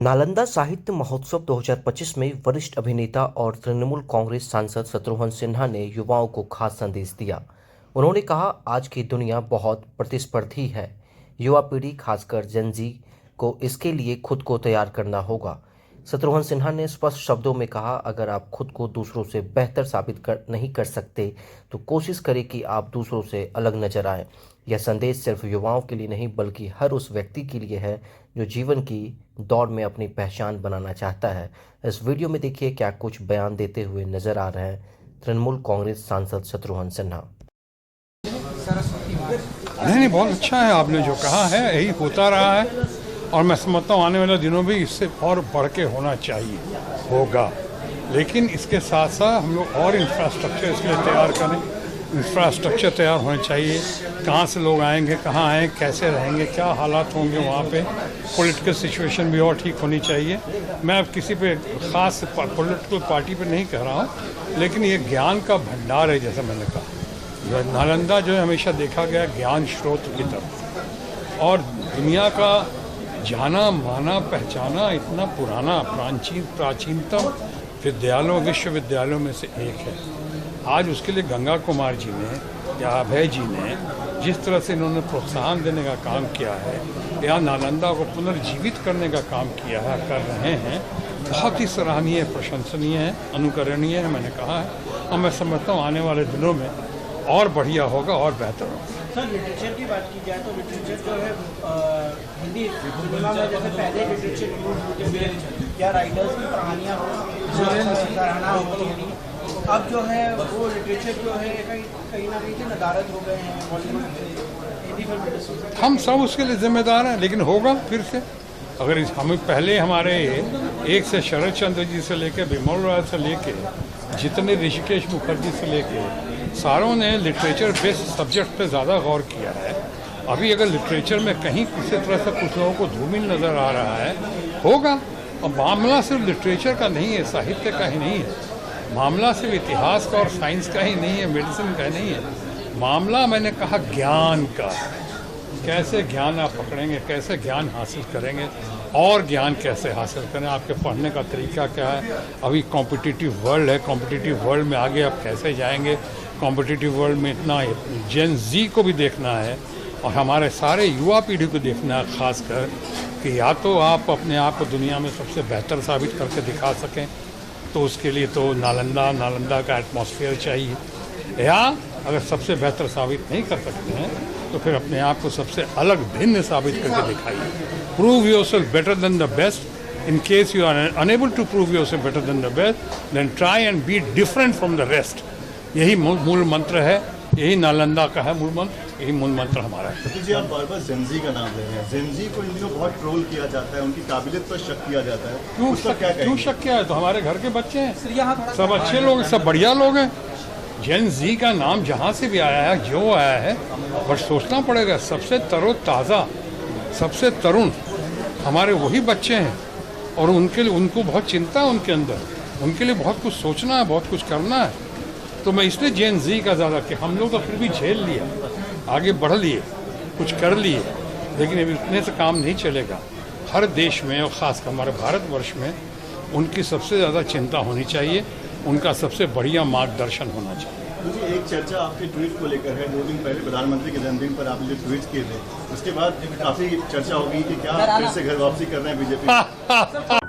नालंदा साहित्य महोत्सव 2025 में वरिष्ठ अभिनेता और तृणमूल कांग्रेस सांसद शत्रुघ्न सिन्हा ने युवाओं को खास संदेश दिया। उन्होंने कहा, आज की दुनिया बहुत प्रतिस्पर्धी है। युवा पीढ़ी खासकर जेन जी को इसके लिए खुद को तैयार करना होगा। शत्रुघ्न सिन्हा ने स्पष्ट शब्दों में कहा, अगर आप खुद को दूसरों से बेहतर नहीं कर सकते तो कोशिश करें कि आप दूसरों से अलग नजर आएं। यह संदेश सिर्फ युवाओं के लिए नहीं बल्कि हर उस व्यक्ति के लिए है जो जीवन की दौड़ में अपनी पहचान बनाना चाहता है। इस वीडियो में देखिए क्या कुछ बयान देते हुए नजर आ रहे हैं तृणमूल कांग्रेस सांसद शत्रुघ्न सिन्हा। नहीं, बहुत अच्छा है आपने जो कहा है, यही होता रहा है और मैं समझता हूँ आने वाले दिनों में इससे और बढ़ के होना चाहिए, होगा। लेकिन इसके साथ साथ हम लोग और इंफ्रास्ट्रक्चर इसके लिए तैयार करें। इंफ्रास्ट्रक्चर तैयार होने चाहिए, कहाँ से लोग आएंगे, कहाँ आएँ, कैसे रहेंगे, क्या हालात होंगे वहाँ पे। पॉलिटिकल सिचुएशन भी और ठीक होनी चाहिए। मैं अब किसी पे ख़ास पॉलिटिकल पार्टी पे नहीं कह रहा हूँ, लेकिन ये ज्ञान का भंडार है। जैसा मैंने कहा, नालंदा जो है हमेशा देखा गया ज्ञान स्रोत की तरफ, और दुनिया का जाना माना पहचाना इतना पुराना प्राचीनतम विश्वविद्यालयों में से एक है। आज उसके लिए गंगा कुमार जी ने या अभय जी ने जिस तरह से इन्होंने प्रोत्साहन देने का काम किया है या नालंदा को पुनर्जीवित करने का काम किया है, कर रहे हैं, बहुत ही सराहनीय, प्रशंसनीय है, अनुकरणीय है। मैंने कहा है और मैं समझता हूँ आने वाले दिनों में और बढ़िया होगा और बेहतर होगा। सर, लिटरेचर की बात की जाए तो लिटरेचर जो है हिंदी सिनेमा में जैसे पहले लिटरेचर यूज होते थे या राइटर्स की कहानियाँ सराहना होती थी, अब जो है वो लिटरेचर जो है कहीं ना कहीं से नदारद हो गए हैं बॉलीवुड हिंदी फिल्म इंडस्ट्री। हम सब उसके लिए जिम्मेदार हैं, लेकिन होगा फिर से। अगर हम पहले हमारे एक से शरद चंद्र जी से लेकर बिमल रॉय से लेकर जितने ऋषिकेश मुखर्जी से लेकर सारों ने लिटरेचर बेस्ड सब्जेक्ट पे ज़्यादा गौर किया है। अभी अगर लिटरेचर में कहीं किसी तरह से कुछ लोगों को धूमिल नज़र आ रहा है, होगा। और मामला सिर्फ लिटरेचर का नहीं है, साहित्य का ही नहीं है, मामला सिर्फ इतिहास का और साइंस का ही नहीं है, मेडिसिन का ही नहीं है। मामला मैंने कहा ज्ञान का, कैसे ज्ञान आप पकड़ेंगे, कैसे ज्ञान हासिल करेंगे और ज्ञान कैसे हासिल करें, आपके पढ़ने का तरीका क्या है। अभी कॉम्पिटिटिव वर्ल्ड है, कॉम्पिटिटिव वर्ल्ड में आगे आप कैसे जाएंगे। कॉम्पिटिटिव वर्ल्ड में इतना जेन जी को भी देखना है और हमारे सारे युवा पीढ़ी को देखना है, खासकर कि या तो आप अपने आप को दुनिया में सबसे बेहतर साबित करके दिखा सकें, तो उसके लिए तो नालंदा का एटमॉस्फेयर चाहिए, या अगर सबसे बेहतर साबित नहीं कर सकते हैं तो फिर अपने आप को सबसे अलग भिन्न साबित करके दिखाइए। Prove yourself better than the best. In case you are unable to prove yourself better than the best, then try and be different from the rest. यही मूल मंत्र है, यही नालंदा का है मूल मंत्र, यही मूल मंत्र हमारा है। जी, आप बार बार जेनजी का नाम ले रहे हैं। जेनजी को इन दिनों बहुत ट्रोल किया जाता है, उनकी काबिलियत पर शक किया जाता है। क्यों शक किया है? तो हमारे घर के बच्चे हैं, सब अच्छे लोग हैं, सब बढ़िया लोग हैं। जेन जी का नाम जहाँ से भी आया है, जो आया है, बट सोचना पड़ेगा सबसे तरोताज़ा, सबसे तरुण हमारे वही बच्चे हैं, और उनके लिए उनको बहुत चिंता है उनके अंदर, उनके लिए बहुत कुछ सोचना है, बहुत कुछ करना है। तो मैं इसलिए जेन जी का ज़्यादा, कि हम लोग तो फिर भी झेल लिया, आगे बढ़ लिए, कुछ कर लिए, लेकिन अभी इतने से काम नहीं चलेगा। हर देश में और ख़ासकर हमारे भारतवर्ष में उनकी सबसे ज़्यादा चिंता होनी चाहिए, उनका सबसे बढ़िया मार्गदर्शन होना चाहिए। मुझे एक चर्चा आपके ट्वीट को लेकर है। 2 दिन पहले प्रधानमंत्री के जन्मदिन पर आपने जो ट्वीट किए थे, उसके बाद काफ़ी चर्चा होगी कि क्या फिर से घर वापसी कर रहे हैं बीजेपी।